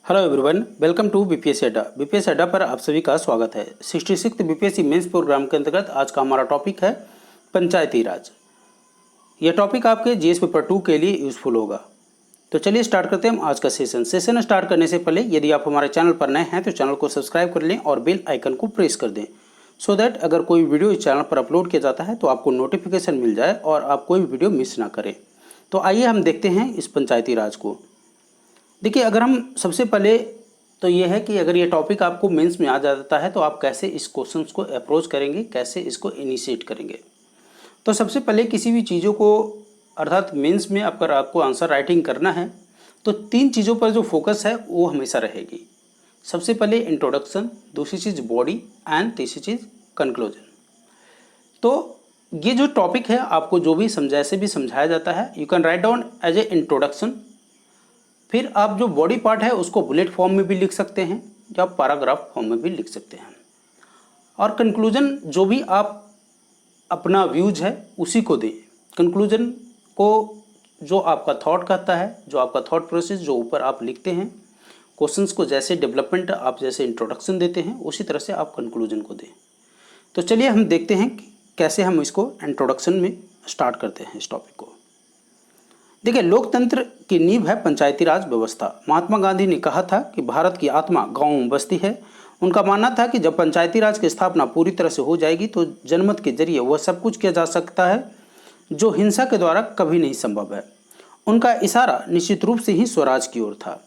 Hello everyone, welcome to BPSC Adda. BPSC Adda पर आप सभी का स्वागत है। 66th बीपीएससी मेंस प्रोग्राम के अंतर्गत आज का हमारा टॉपिक है पंचायती राज। यह टॉपिक आपके जीएस पेपर 2 के लिए यूजफुल होगा। तो चलिए स्टार्ट करते हैं हम आज का सेशन स्टार्ट करने से पहले यदि आप हमारे चैनल पर नए हैं तो चैनल को सब्सक्राइब कर लें और बेल आइकन को प्रेस कर दें, सो दैट अगर कोई वीडियो इस चैनल पर अपलोड किया जाता है तो आपको नोटिफिकेशन मिल जाए और आप कोई वीडियो मिस ना करें। तो आइए हम देखते हैं इस पंचायती राज को। देखिए, अगर हम सबसे पहले तो ये है कि अगर ये टॉपिक आपको मेंस में आ जाता है तो आप कैसे इस क्वेश्चंस को अप्रोच करेंगे, कैसे इसको इनिशिएट करेंगे। तो सबसे पहले किसी भी चीज़ों को अर्थात मेंस में अगर आपको आंसर राइटिंग करना है तो 3 चीज़ों पर जो फोकस है वो हमेशा रहेगी। सबसे पहले इंट्रोडक्शन, दूसरी चीज़ बॉडी एंड तीसरी चीज़ कंक्लूजन। तो ये जो टॉपिक है आपको जो भी जैसे भी समझाया जाता है, you can write down as a introduction. फिर आप जो बॉडी पार्ट है उसको बुलेट फॉर्म में भी लिख सकते हैं या पैराग्राफ फॉर्म में भी लिख सकते हैं। और कंक्लूजन जो भी आप अपना व्यूज है उसी को दें। कंक्लूजन को जो आपका थॉट कहता है, जो आपका थॉट प्रोसेस जो ऊपर आप लिखते हैं, क्वेश्चंस को जैसे डेवलपमेंट आप जैसे इंट्रोडक्शन देते हैं उसी तरह से आप कंक्लूजन को दें। तो चलिए हम देखते हैं कि कैसे हम इसको इंट्रोडक्शन में स्टार्ट करते हैं इस टॉपिक को। देखिए, लोकतंत्र की नींव है पंचायती राज व्यवस्था। महात्मा गांधी ने कहा था कि भारत की आत्मा गांव में बसती है। उनका मानना था कि जब पंचायती राज की स्थापना पूरी तरह से हो जाएगी तो जनमत के जरिए वह सब कुछ किया जा सकता है जो हिंसा के द्वारा कभी नहीं संभव है। उनका इशारा निश्चित रूप से ही स्वराज की ओर था।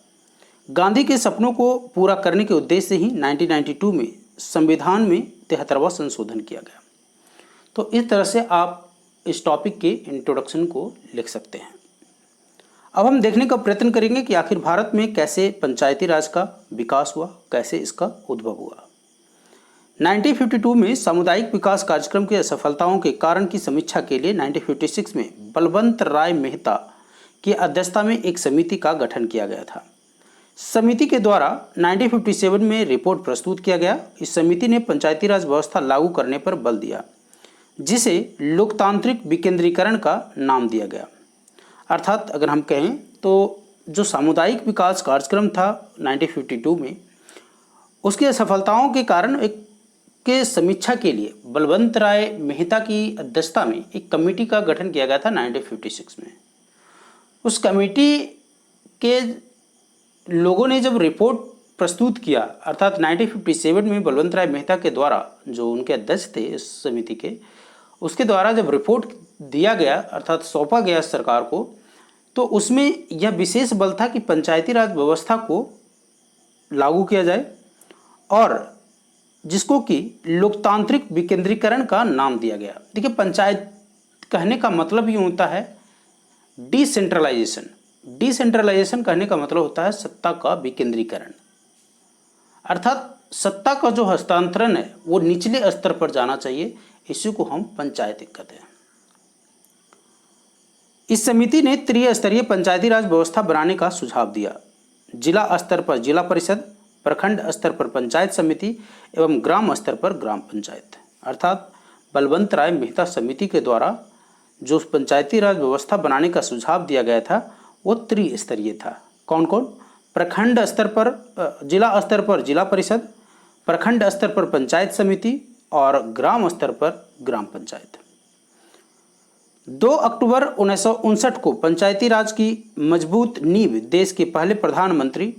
गांधी के सपनों को पूरा करने के उद्देश्य से ही 1992 में संविधान में 73वां संशोधन किया गया। तो इस तरह से आप इस टॉपिक के इंट्रोडक्शन को लिख सकते हैं। अब हम देखने का प्रयत्न करेंगे कि आखिर भारत में कैसे पंचायती राज का विकास हुआ, कैसे इसका उद्भव हुआ। 1952 में सामुदायिक विकास कार्यक्रम की असफलताओं के कारण की समीक्षा के लिए 1956 में बलवंत राय मेहता की अध्यक्षता में एक समिति का गठन किया गया था। समिति के द्वारा 1957 में रिपोर्ट प्रस्तुत किया गया। इस समिति ने पंचायती राज व्यवस्था लागू करने पर बल दिया, जिसे लोकतांत्रिक विकेंद्रीकरण का नाम दिया गया। अर्थात अगर हम कहें तो जो सामुदायिक विकास कार्यक्रम था 1952 में, उसकी असफलताओं के कारण के समीक्षा के लिए बलवंत राय मेहता की अध्यक्षता में एक कमेटी का गठन किया गया था 1956 में। उस कमेटी के लोगों ने जब रिपोर्ट प्रस्तुत किया, अर्थात 1957 में बलवंत राय मेहता के द्वारा, जो उनके अध्यक्ष थे इस समिति के, उसके द्वारा जब रिपोर्ट दिया गया अर्थात सौंपा गया सरकार को, तो उसमें यह विशेष बल था कि पंचायती राज व्यवस्था को लागू किया जाए और जिसको कि लोकतांत्रिक विकेंद्रीकरण का नाम दिया गया। देखिए, पंचायत कहने का मतलब ही होता है डिसेंट्रलाइजेशन। डिसेंट्रलाइजेशन कहने का मतलब होता है सत्ता का विकेंद्रीकरण, अर्थात सत्ता का जो हस्तांतरण है वो निचले स्तर पर जाना चाहिए। इसी को हम पंचायत कहते हैं। इस समिति ने त्रिस्तरीय पंचायती राज व्यवस्था बनाने का सुझाव दिया। जिला स्तर पर जिला परिषद, प्रखंड स्तर पर पंचायत समिति एवं ग्राम स्तर पर ग्राम पंचायत। अर्थात बलवंत राय मेहता समिति के द्वारा जो पंचायती राज व्यवस्था बनाने का सुझाव दिया गया था वो त्रिस्तरीय था। कौन कौन? प्रखंड स्तर पर जिला स्तर पर जिला परिषद, प्रखंड स्तर पर पंचायत समिति और ग्राम स्तर पर ग्राम पंचायत। 2 अक्टूबर 1959 को पंचायती राज की मजबूत नींव देश के पहले प्रधानमंत्री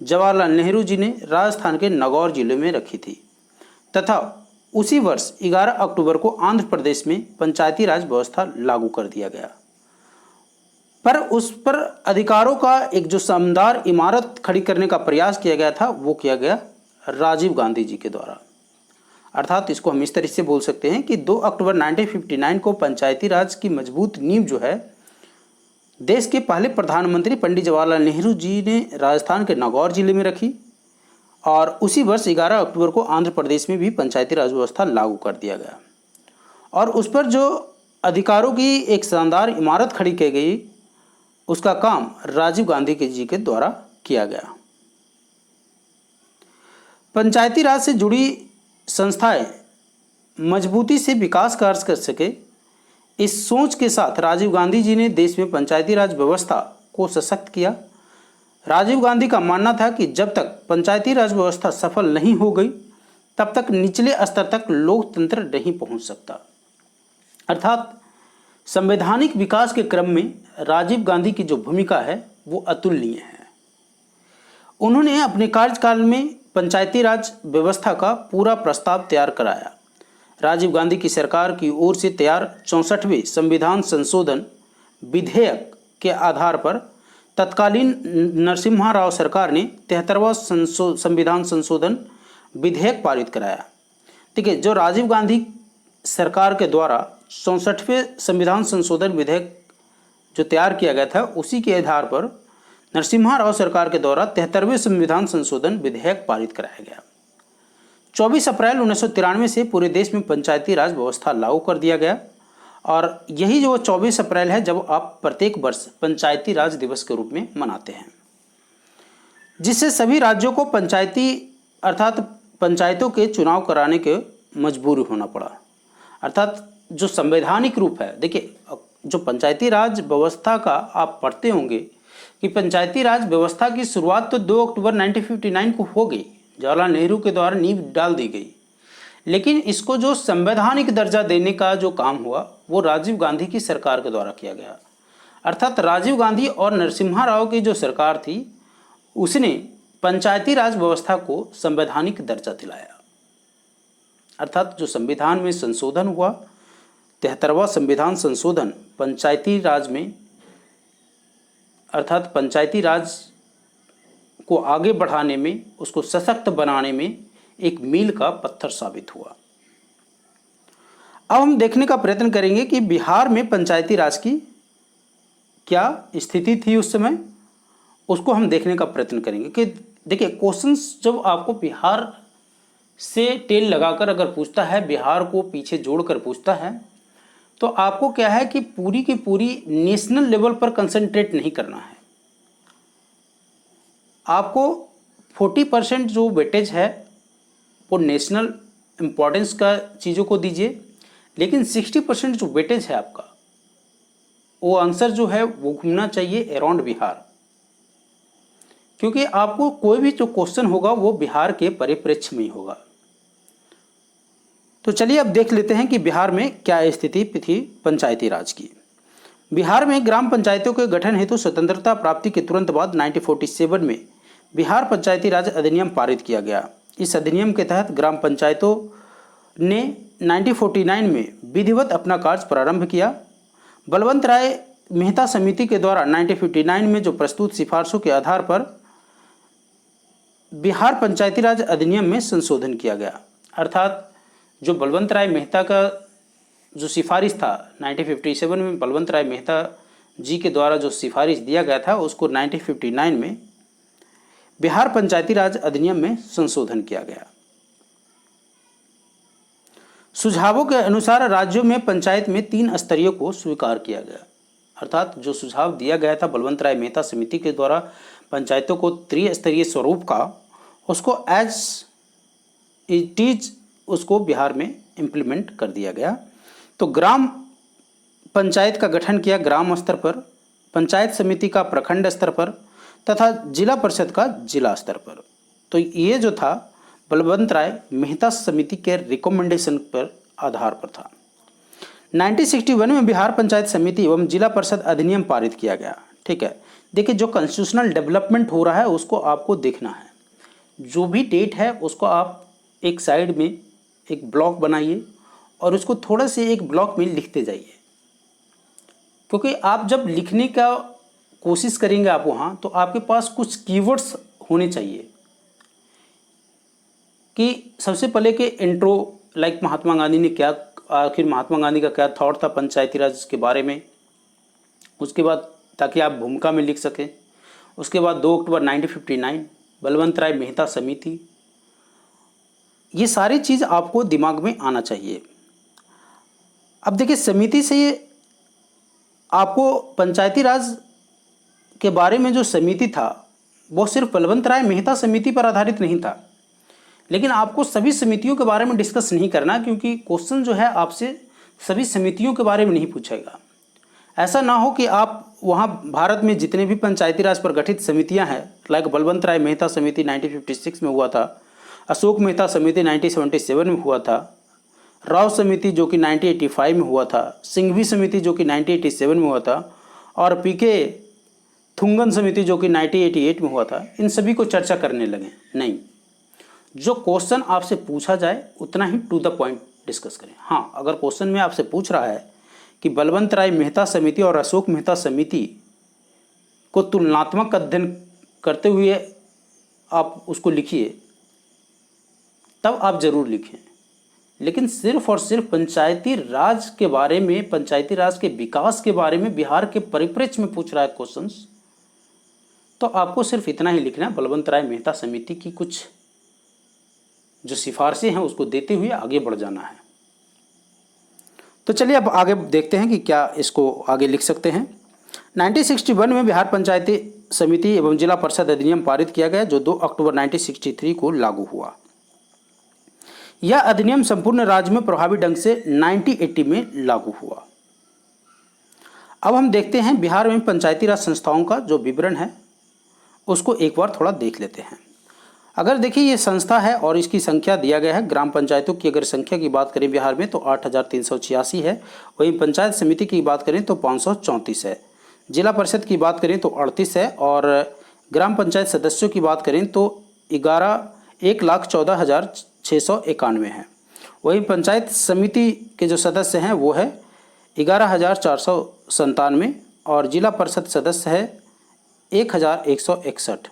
जवाहरलाल नेहरू जी ने राजस्थान के नागौर जिले में रखी थी तथा उसी वर्ष 11 अक्टूबर को आंध्र प्रदेश में पंचायती राज व्यवस्था लागू कर दिया गया। पर उस पर अधिकारों का एक जो शानदार इमारत खड़ी करने का प्रयास किया गया था वो किया गया राजीव गांधी जी के द्वारा। अर्थात इसको हम इस तरह से बोल सकते हैं कि 2 अक्टूबर 1959 को पंचायती राज की मजबूत नींव जो है देश के पहले प्रधानमंत्री पंडित जवाहरलाल नेहरू जी ने राजस्थान के नागौर जिले में रखी और उसी वर्ष 11 अक्टूबर को आंध्र प्रदेश में भी पंचायती राज व्यवस्था लागू कर दिया गया और उस पर जो अधिकारों की एक शानदार इमारत खड़ी की गई उसका काम राजीव गांधी जी के द्वारा किया गया। पंचायती राज से जुड़ी संस्थाएं मजबूती से विकास कार्य कर सके, इस सोच के साथ राजीव गांधी जी ने देश में पंचायती राज व्यवस्था को सशक्त किया राजीव गांधी का मानना था कि जब तक पंचायती राज व्यवस्था सफल नहीं हो गई तब तक निचले स्तर तक लोकतंत्र नहीं पहुंच सकता। अर्थात संवैधानिक विकास के क्रम में राजीव गांधी की जो भूमिका है वो अतुलनीय है। उन्होंने अपने कार्यकाल में पंचायती राज व्यवस्था का पूरा प्रस्ताव तैयार कराया। राजीव गांधी की सरकार की ओर से तैयार 64वें संविधान संशोधन विधेयक के आधार पर तत्कालीन नरसिम्हा राव सरकार ने 73वां संविधान संशोधन विधेयक पारित कराया। देखिए, जो राजीव गांधी सरकार के द्वारा 64वें संविधान संशोधन विधेयक जो तैयार किया गया था, उसी के आधार पर नरसिम्हा राव सरकार के द्वारा 73वें संविधान संशोधन विधेयक पारित कराया गया। 24 अप्रैल 1993 से पूरे देश में पंचायती राज व्यवस्था लागू कर दिया गया और यही जो 24 अप्रैल है जब आप प्रत्येक वर्ष पंचायती राज दिवस के रूप में मनाते हैं, जिससे सभी राज्यों को पंचायती अर्थात पंचायतों के चुनाव कराने के मजबूर होना पड़ा। अर्थात जो संवैधानिक रूप है, देखिए जो पंचायती राज व्यवस्था का आप पढ़ते होंगे कि पंचायती राज व्यवस्था की शुरुआत तो 2 अक्टूबर 1959 को हो गई, जवाहरलाल नेहरू के द्वारा नींव डाल दी गई, लेकिन इसको जो संवैधानिक दर्जा देने का जो काम हुआ वो राजीव गांधी की सरकार के द्वारा किया गया। अर्थात राजीव गांधी और नरसिम्हा राव की जो सरकार थी उसने पंचायती राज व्यवस्था को संवैधानिक दर्जा दिलाया। अर्थात जो संविधान में संशोधन हुआ, 73वां संविधान संशोधन पंचायती राज में अर्थात पंचायती राज को आगे बढ़ाने में, उसको सशक्त बनाने में एक मील का पत्थर साबित हुआ। अब हम देखने का प्रयत्न करेंगे कि बिहार में पंचायती राज की क्या स्थिति थी उस समय, उसको हम देखने का प्रयत्न करेंगे। कि देखिए, क्वेश्चंस जब आपको बिहार से टेल लगाकर अगर पूछता है, बिहार को पीछे जोड़कर पूछता है, तो आपको क्या है कि पूरी की पूरी नेशनल लेवल पर कंसंट्रेट नहीं करना है। आपको 40% जो वेटेज है वो नेशनल इम्पोर्टेंस का चीज़ों को दीजिए, लेकिन 60% जो वेटेज है आपका, वो आंसर जो है वो घूमना चाहिए अराउंड बिहार, क्योंकि आपको कोई भी जो क्वेश्चन होगा वो बिहार के परिप्रेक्ष्य में ही होगा। तो चलिए अब देख लेते हैं कि बिहार में क्या स्थिति थी पंचायती राज की। बिहार में ग्राम पंचायतों के गठन हेतु स्वतंत्रता प्राप्ति के तुरंत बाद 1947 में बिहार पंचायती राज अधिनियम पारित किया गया। इस अधिनियम के तहत ग्राम पंचायतों ने 1949 में विधिवत अपना कार्य प्रारंभ किया। बलवंत राय मेहता समिति के द्वारा 1959 में जो प्रस्तुत सिफारिशों के आधार पर बिहार पंचायती राज अधिनियम में संशोधन किया गया। अर्थात जो बलवंत राय मेहता का जो सिफारिश था 1957 में, बलवंत राय मेहता जी के द्वारा जो सिफारिश दिया गया था उसको 1959 में बिहार पंचायती राज अधिनियम में संशोधन किया गया। सुझावों के अनुसार राज्यों में पंचायत में 3 स्तरीय को स्वीकार किया गया। अर्थात जो सुझाव दिया गया था बलवंत राय मेहता समिति के द्वारा पंचायतों को त्रिस्तरीय स्वरूप का, उसको एज इट इज उसको बिहार में इम्प्लीमेंट कर दिया गया। तो ग्राम पंचायत का गठन किया ग्राम स्तर पर, पंचायत समिति का प्रखंड स्तर पर तथा जिला परिषद का जिला स्तर पर। तो ये जो था बलवंत राय मेहता समिति के रिकमेंडेशन पर आधार पर था। 1961 में बिहार पंचायत समिति एवं जिला परिषद अधिनियम पारित किया गया। ठीक है, देखिए जो कॉन्स्टिट्यूशनल डेवलपमेंट हो रहा है उसको आपको देखना है। जो भी डेट है उसको आप एक साइड में एक ब्लॉक बनाइए और उसको थोड़ा से एक ब्लॉक में लिखते जाइए, क्योंकि आप जब लिखने का कोशिश करेंगे आप वहाँ, तो आपके पास कुछ कीवर्ड्स होने चाहिए कि सबसे पहले के इंट्रो, लाइक महात्मा गांधी ने क्या, आखिर महात्मा गांधी का क्या थॉट था पंचायती राज के बारे में, उसके बाद ताकि आप भूमिका में लिख सकें। उसके बाद 2 अक्टूबर 1959 बलवंत राय मेहता समिति, ये सारी चीज़ आपको दिमाग में आना चाहिए। अब देखिए समिति से आपको पंचायती राज के बारे में जो समिति था वो सिर्फ बलवंत राय मेहता समिति पर आधारित नहीं था, लेकिन आपको सभी समितियों के बारे में डिस्कस नहीं करना, क्योंकि क्वेश्चन जो है आपसे सभी समितियों के बारे में नहीं पूछेगा। ऐसा ना हो कि आप वहाँ भारत में जितने भी पंचायती राज पर गठित समितियाँ हैं, लाइक बलवंत राय मेहता समिति 1956 में हुआ था, अशोक मेहता समिति 1977 में हुआ था, राव समिति जो कि 1985 में हुआ था, सिंघवी समिति जो कि 1987 में हुआ था, और पीके थुंगन समिति जो कि 1988 में हुआ था, इन सभी को चर्चा करने लगे। नहीं, जो क्वेश्चन आपसे पूछा जाए उतना ही टू द पॉइंट डिस्कस करें। हाँ, अगर क्वेश्चन में आपसे पूछ रहा है कि बलवंत राय मेहता समिति और अशोक मेहता समिति को तुलनात्मक अध्ययन करते हुए आप उसको लिखिए, तब आप जरूर लिखें। लेकिन सिर्फ और सिर्फ पंचायती राज के बारे में, पंचायती राज के विकास के बारे में बिहार के परिप्रेक्ष्य में पूछ रहा है क्वेश्चंस, तो आपको सिर्फ इतना ही लिखना है, बलवंत राय मेहता समिति की कुछ जो सिफारिशें हैं उसको देते हुए आगे बढ़ जाना है। तो चलिए अब आगे देखते हैं कि क्या इसको आगे लिख सकते हैं। 1961 में बिहार पंचायती समिति एवं जिला परिषद अधिनियम पारित किया गया, जो 2 अक्टूबर 1963 को लागू हुआ। यह अधिनियम संपूर्ण राज्य में प्रभावी ढंग से 1980 में लागू हुआ। अब हम देखते हैं बिहार में पंचायती राज संस्थाओं का जो विवरण है उसको एक बार थोड़ा देख लेते हैं। अगर देखिए ये संस्था है और इसकी संख्या दिया गया है। ग्राम पंचायतों की अगर संख्या की बात करें बिहार में तो 8,386 है। वहीं पंचायत समिति की बात करें तो 534 है। जिला परिषद की बात करें तो 38 है और ग्राम पंचायत सदस्यों की बात करें तो 1,14,691 है। वहीं पंचायत समिति के जो सदस्य हैं वो है 11,497 और जिला परिषद सदस्य है 1,161।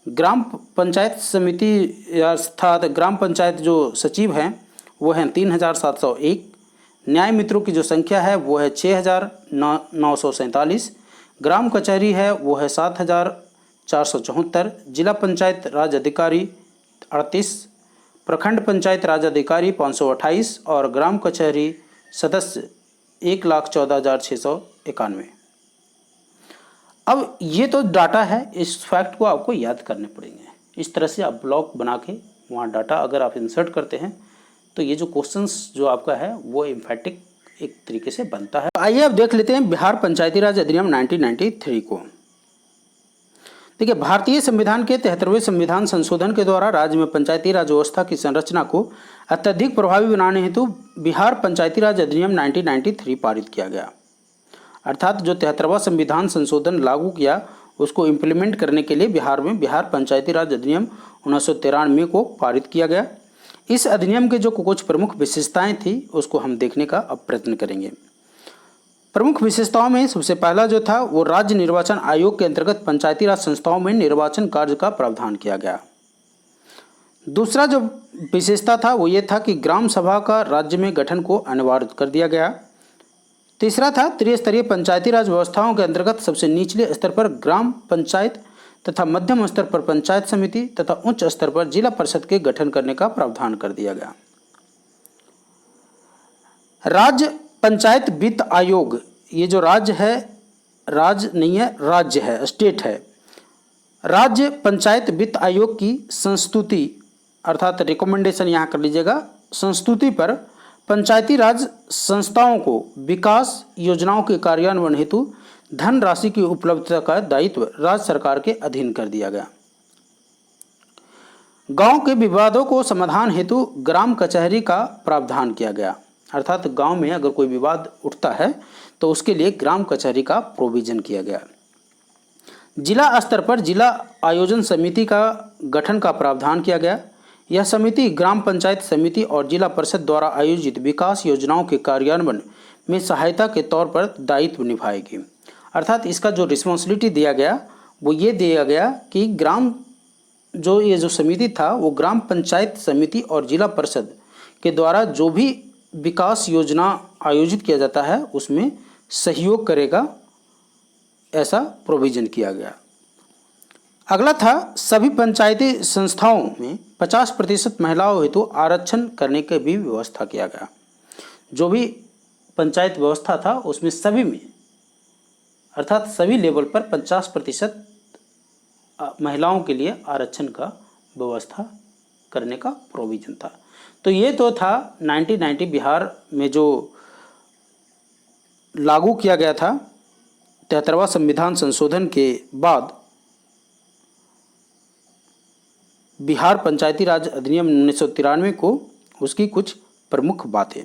ग्राम पंचायत समिति अर्थात ग्राम पंचायत जो सचिव हैं वो हैं 3,701। न्याय मित्रों की जो संख्या है वो है 6,947। ग्राम कचहरी है वो है 7,474। जिला पंचायत राज अधिकारी 38। प्रखंड पंचायत राज अधिकारी 528 और ग्राम कचहरी सदस्य 1,14,691। अब ये तो डाटा है, इस फैक्ट को आपको याद करने पड़ेंगे। इस तरह से आप ब्लॉक बना के वहाँ डाटा अगर आप इंसर्ट करते हैं तो ये जो क्वेश्चंस जो आपका है वो एम्फैटिक एक तरीके से बनता है। आइए अब देख लेते हैं बिहार पंचायती राज अधिनियम 1993 को। देखिए, भारतीय संविधान के 73वें संविधान संशोधन के द्वारा राज्य में पंचायती राज व्यवस्था की संरचना को अत्यधिक प्रभावी बनाने हेतु बिहार पंचायती राज अधिनियम 1993 पारित किया गया। अर्थात जो 73वां संविधान संशोधन लागू किया उसको इम्प्लीमेंट करने के लिए बिहार में बिहार पंचायती राज अधिनियम 1993 को पारित किया गया। इस अधिनियम के जो कुछ प्रमुख विशेषताएं थी उसको हम देखने का अब प्रयत्न करेंगे। प्रमुख विशेषताओं में सबसे पहला जो था वो राज्य निर्वाचन आयोग के अंतर्गत पंचायती राज संस्थाओं में निर्वाचन कार्य का प्रावधान किया गया। दूसरा जो विशेषता था वो ये था कि ग्राम सभा का राज्य में गठन को अनिवार्य कर दिया गया। तीसरा था त्रिस्तरीय पंचायती राज व्यवस्थाओं के अंतर्गत सबसे निचले स्तर पर ग्राम पंचायत तथा मध्यम स्तर पर पंचायत समिति तथा उच्च स्तर पर जिला परिषद के गठन करने का प्रावधान कर दिया गया। राज्य पंचायत वित्त आयोग, ये जो राज्य है, राज्य नहीं है, राज्य है, स्टेट है। राज्य पंचायत वित्त आयोग की संस्तुति अर्थात रिकमेंडेशन यहाँ कर लीजिएगा, संस्तुति पर पंचायती राज संस्थाओं को विकास योजनाओं के कार्यान्वयन हेतु धन राशि की उपलब्धता का दायित्व राज्य सरकार के अधीन कर दिया गया। गांव के विवादों को समाधान हेतु ग्राम कचहरी का प्रावधान किया गया। अर्थात गांव में अगर कोई विवाद उठता है तो उसके लिए ग्राम कचहरी का प्रोविजन किया गया। जिला स्तर पर जिला आयोजन समिति का गठन का प्रावधान किया गया। यह समिति ग्राम पंचायत समिति और जिला परिषद द्वारा आयोजित विकास योजनाओं के कार्यान्वयन में सहायता के तौर पर दायित्व निभाएगी। अर्थात इसका जो रिस्पॉन्सिबिलिटी दिया गया वो ये दिया गया कि ये जो समिति था वो ग्राम पंचायत समिति और जिला परिषद के द्वारा जो भी विकास योजना आयोजित किया जाता है उसमें सहयोग करेगा, ऐसा प्रोविजन किया गया। अगला था सभी पंचायती संस्थाओं में 50% महिलाओं हेतु आरक्षण करने की भी व्यवस्था किया गया। जो भी पंचायत व्यवस्था था उसमें सभी में अर्थात सभी लेवल पर 50% महिलाओं के लिए आरक्षण का व्यवस्था करने का प्रोविजन था। तो ये तो था 1990 बिहार में जो लागू किया गया था 73वां संविधान संशोधन के बाद बिहार पंचायती राज अधिनियम 1993 को, उसकी कुछ प्रमुख बातें।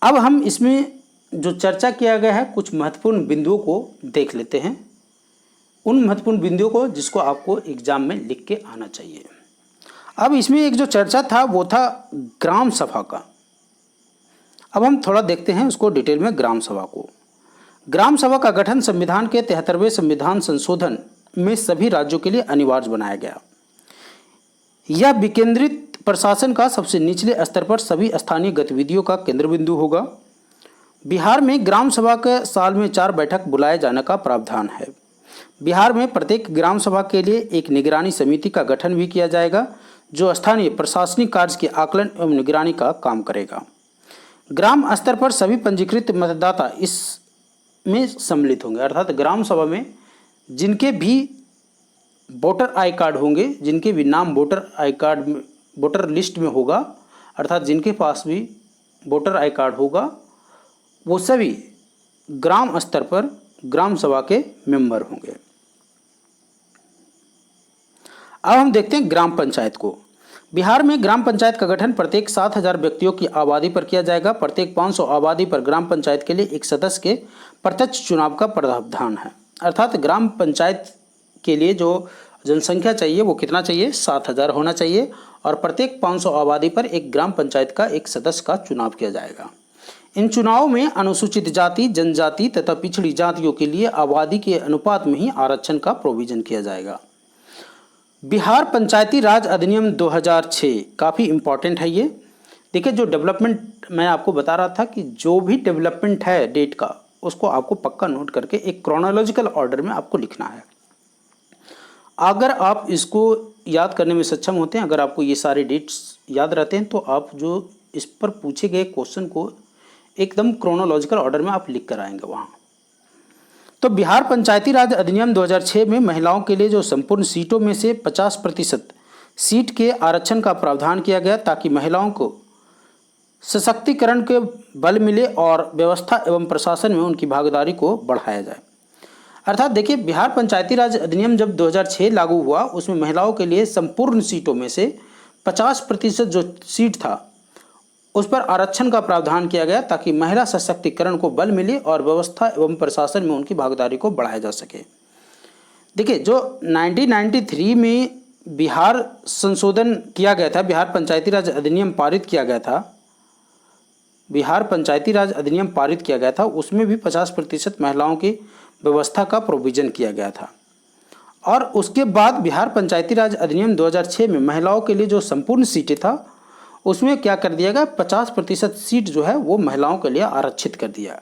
अब हम इसमें जो चर्चा किया गया है कुछ महत्वपूर्ण बिंदुओं को देख लेते हैं, उन महत्वपूर्ण बिंदुओं को जिसको आपको एग्जाम में लिख के आना चाहिए। अब इसमें एक जो चर्चा था वो था ग्राम सभा का। अब हम थोड़ा देखते हैं उसको डिटेल में। ग्राम सभा को, ग्राम सभा का गठन संविधान के 73वें संविधान संशोधन में सभी राज्यों के लिए अनिवार्य बनाया गया। यह विकेंद्रित प्रशासन का सबसे निचले स्तर पर सभी स्थानीय गतिविधियों का केंद्र बिंदु होगा। बिहार में ग्राम सभा के साल में 4 बैठक बुलाए जाने का प्रावधान है। बिहार में प्रत्येक ग्राम सभा के लिए एक निगरानी समिति का गठन भी किया जाएगा जो स्थानीय प्रशासनिक कार्य के आकलन एवं निगरानी का काम करेगा। ग्राम स्तर पर सभी पंजीकृत मतदाता इसमें सम्मिलित होंगे, अर्थात ग्राम सभा में जिनके भी वोटर आई कार्ड होंगे, जिनके भी नाम वोटर आई कार्ड में, वोटर लिस्ट में होगा, अर्थात जिनके पास भी वोटर आई कार्ड होगा, वो सभी ग्राम स्तर पर ग्राम सभा के मेंबर होंगे। अब हम देखते हैं ग्राम पंचायत को। बिहार में ग्राम पंचायत का गठन प्रत्येक 7000 व्यक्तियों की आबादी पर किया जाएगा। प्रत्येक 500 आबादी पर ग्राम पंचायत के लिए एक सदस्य के प्रत्यक्ष चुनाव का प्रावधान है। अर्थात ग्राम पंचायत के लिए जो जनसंख्या चाहिए वो कितना चाहिए, 7000 होना चाहिए, और प्रत्येक 500 आबादी पर एक ग्राम पंचायत का एक सदस्य का चुनाव किया जाएगा। इन चुनावों में अनुसूचित जाति, जनजाति तथा पिछड़ी जातियों के लिए आबादी के अनुपात में ही आरक्षण का प्रोविजन किया जाएगा। बिहार पंचायती राज अधिनियम 2006 काफ़ी इम्पॉर्टेंट है ये। देखिए, जो डेवलपमेंट मैं आपको बता रहा था कि जो भी डेवलपमेंट है डेट का, उसको आपको पक्का नोट करके एक क्रोनोलॉजिकल ऑर्डर में आपको लिखना है। अगर आप इसको याद करने में सक्षम होते हैं, अगर आपको ये सारे डेट्स याद रहते हैं, तो आप जो इस पर पूछे गए क्वेश्चन को एकदम क्रोनोलॉजिकल ऑर्डर में आप लिख कर आएंगे वहाँ। तो बिहार पंचायती राज अधिनियम 2006 में महिलाओं के लिए जो संपूर्ण सीटों में से 50% सीट के आरक्षण का प्रावधान किया गया ताकि महिलाओं को सशक्तिकरण के बल मिले और व्यवस्था एवं प्रशासन में उनकी भागीदारी को बढ़ाया जाए। अर्थात देखिए, बिहार पंचायती राज अधिनियम जब 2006 लागू हुआ, उसमें महिलाओं के लिए संपूर्ण सीटों में से 50% जो सीट था उस पर आरक्षण का प्रावधान किया गया ताकि महिला सशक्तिकरण को बल मिले और व्यवस्था एवं प्रशासन में उनकी भागीदारी को बढ़ाया जा सके। देखिए, जो 1993 में बिहार संशोधन किया गया था, बिहार पंचायती राज अधिनियम पारित किया गया था, बिहार पंचायती राज अधिनियम पारित किया गया था, उसमें भी 50% महिलाओं की व्यवस्था का प्रोविजन किया गया था। और उसके बाद बिहार पंचायती राज अधिनियम 2006 में महिलाओं के लिए जो संपूर्ण सीटें था उसमें क्या कर दिया गया, 50% सीट जो है वो महिलाओं के लिए आरक्षित कर दिया।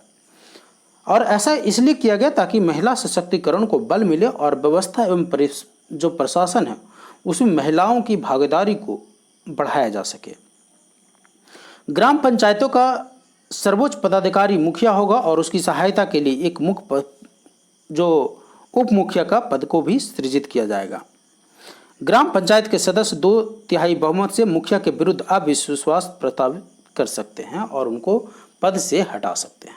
और ऐसा इसलिए किया गया ताकि महिला सशक्तिकरण को बल मिले और व्यवस्था एवं जो प्रशासन है उसमें महिलाओं की भागीदारी को बढ़ाया जा सके। ग्राम पंचायतों का सर्वोच्च पदाधिकारी मुखिया होगा और उसकी सहायता के लिए एक मुख्य जो उप मुखिया का पद को भी सृजित किया जाएगा। ग्राम पंचायत के सदस्य 2/3 बहुमत से मुखिया के विरुद्ध अविश्वास प्रस्तावित कर सकते हैं और उनको पद से हटा सकते हैं।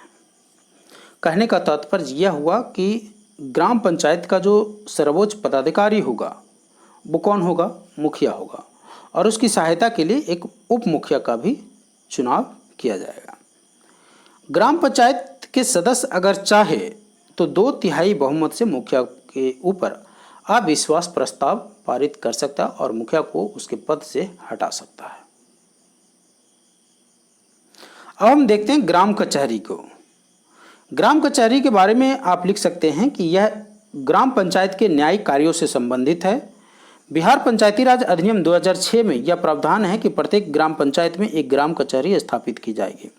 कहने का तात्पर्य यह हुआ कि ग्राम पंचायत का जो सर्वोच्च पदाधिकारी होगा वो कौन होगा, मुखिया होगा, और उसकी सहायता के लिए एक उप मुखिया का भी चुनाव किया जाएगा। ग्राम पंचायत के सदस्य अगर चाहे तो 2/3 बहुमत से मुखिया के ऊपर अविश्वास प्रस्ताव पारित कर सकता है और मुखिया को उसके पद से हटा सकता है। अब हम देखते हैं ग्राम कचहरी को। ग्राम कचहरी के बारे में आप लिख सकते हैं कि यह ग्राम पंचायत के न्यायिक कार्यों से संबंधित है। बिहार पंचायती राज अधिनियम 2006 में यह प्रावधान है कि प्रत्येक ग्राम पंचायत में एक ग्राम कचहरी स्थापित की जाएगी।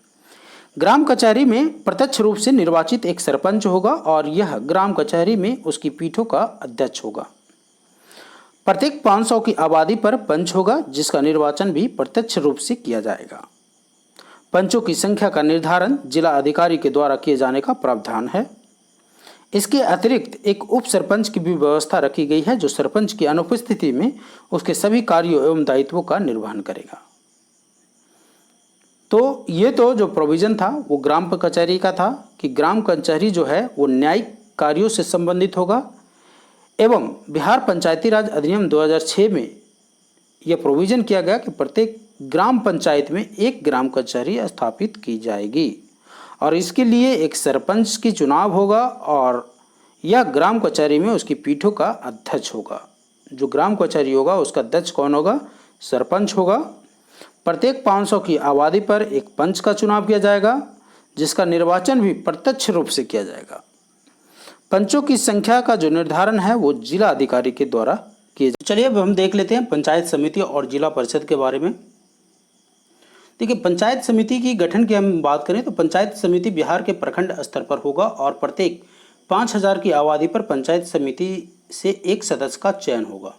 ग्राम कचहरी में प्रत्यक्ष रूप से निर्वाचित एक सरपंच होगा और यह ग्राम कचहरी में उसकी पीठों का अध्यक्ष होगा। प्रत्येक 500 की आबादी पर पंच होगा जिसका निर्वाचन भी प्रत्यक्ष रूप से किया जाएगा। पंचों की संख्या का निर्धारण जिला अधिकारी के द्वारा किए जाने का प्रावधान है। इसके अतिरिक्त एक उप सरपंच की भी व्यवस्था रखी गई है जो सरपंच की अनुपस्थिति में उसके सभी कार्यों एवं दायित्वों का निर्वहन करेगा। तो ये तो जो प्रोविज़न था वो ग्राम कचहरी का था कि ग्राम कचहरी जो है वो न्यायिक कार्यों से संबंधित होगा, एवं बिहार पंचायती राज अधिनियम 2006 में यह प्रोविज़न किया गया कि प्रत्येक ग्राम पंचायत में एक ग्राम कचहरी स्थापित की जाएगी और इसके लिए एक सरपंच की चुनाव होगा और यह ग्राम कचहरी में उसकी पीठों का अध्यक्ष होगा। जो ग्राम कचहरी होगा उसका अध्यक्ष कौन होगा? सरपंच होगा। प्रत्येक 500 की आबादी पर एक पंच का चुनाव किया जाएगा, जिसका निर्वाचन भी प्रत्यक्ष रूप से किया जाएगा। पंचों की संख्या का जो निर्धारण है वो जिला अधिकारी के द्वारा किए जाए। चलिए अब हम देख लेते हैं पंचायत समिति और जिला परिषद के बारे में। देखिए, पंचायत समिति की गठन की हम बात करें तो पंचायत समिति बिहार के प्रखंड स्तर पर होगा और प्रत्येक 5000 की आबादी पर पंचायत समिति से एक सदस्य का चयन होगा।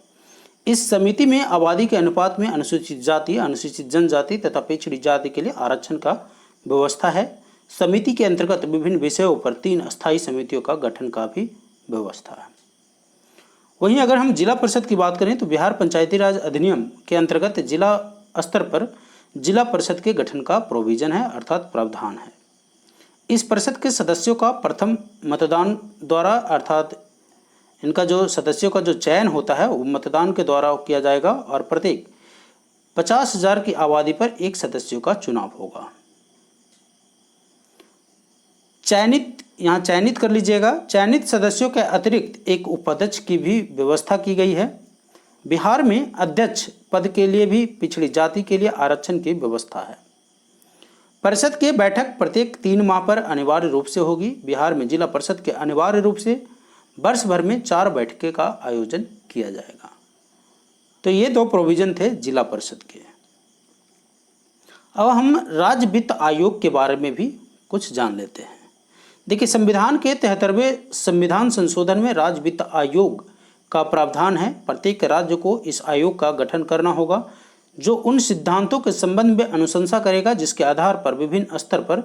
इस समिति में आबादी के अनुपात में अनुसूचित जाति, अनुसूचित जनजाति तथा पिछड़ी जाति के लिए आरक्षण का व्यवस्था है। समिति के अंतर्गत विभिन्न विषयों पर 3 अस्थायी समितियों का गठन का भी व्यवस्था है। वहीं अगर हम जिला परिषद की बात करें तो बिहार पंचायती राज अधिनियम के अंतर्गत जिला स्तर पर जिला परिषद के गठन का प्रोविजन है, अर्थात प्रावधान है। इस परिषद के सदस्यों का प्रथम मतदान द्वारा, अर्थात इनका जो सदस्यों का जो चयन होता है वो मतदान के द्वारा किया जाएगा और प्रत्येक 50,000 की आबादी पर एक सदस्यों का चुनाव होगा। यहाँ चयनित कर लीजिएगा। चयनित सदस्यों के अतिरिक्त एक उपाध्यक्ष की भी व्यवस्था की गई है। बिहार में अध्यक्ष पद के लिए भी पिछड़ी जाति के लिए आरक्षण की व्यवस्था है। परिषद की बैठक प्रत्येक 3 माह पर अनिवार्य रूप से होगी। बिहार में जिला परिषद के अनिवार्य रूप से वर्ष भर में 4 बैठकें का आयोजन किया जाएगा। तो ये 2 प्रोविजन थे जिला परिषद के। अब हम राज्य वित्त आयोग के बारे में भी कुछ जान लेते हैं। देखिए, संविधान के 73वें संविधान संशोधन में राज्य वित्त आयोग का प्रावधान है। प्रत्येक राज्य को इस आयोग का गठन करना होगा जो उन सिद्धांतों के संबंध में अनुशंसा करेगा जिसके आधार पर विभिन्न स्तर पर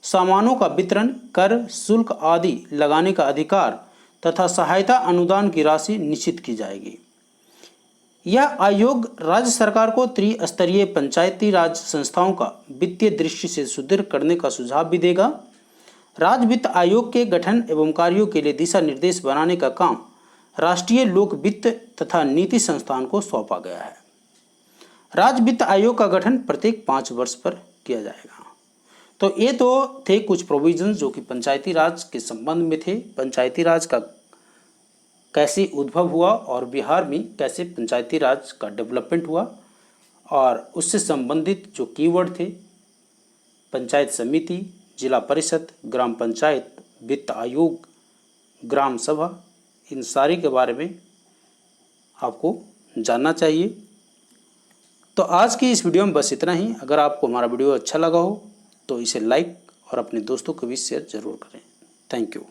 सामानों का वितरण, कर, शुल्क आदि लगाने का अधिकार तथा सहायता अनुदान की राशि निश्चित की जाएगी। यह आयोग राज्य सरकार को त्रिस्तरीय पंचायती राज संस्थाओं का वित्तीय दृष्टि से सुदृढ़ करने का सुझाव भी देगा। राज्य वित्त आयोग के गठन एवं कार्यों के लिए दिशा निर्देश बनाने का काम राष्ट्रीय लोक वित्त तथा नीति संस्थान को सौंपा गया है। राज्य वित्त आयोग का गठन प्रत्येक 5 वर्ष पर किया जाएगा। तो ये तो थे कुछ प्रोविजन जो कि पंचायती राज के संबंध में थे। पंचायती राज का कैसे उद्भव हुआ और बिहार में कैसे पंचायती राज का डेवलपमेंट हुआ और उससे संबंधित जो कीवर्ड थे पंचायत समिति, जिला परिषद, ग्राम पंचायत, वित्त आयोग, ग्राम सभा, इन सारे के बारे में आपको जानना चाहिए। तो आज की इस वीडियो में बस इतना ही। अगर आपको हमारा वीडियो अच्छा लगा हो तो इसे लाइक और अपने दोस्तों के बीच शेयर जरूर करें। Thank you.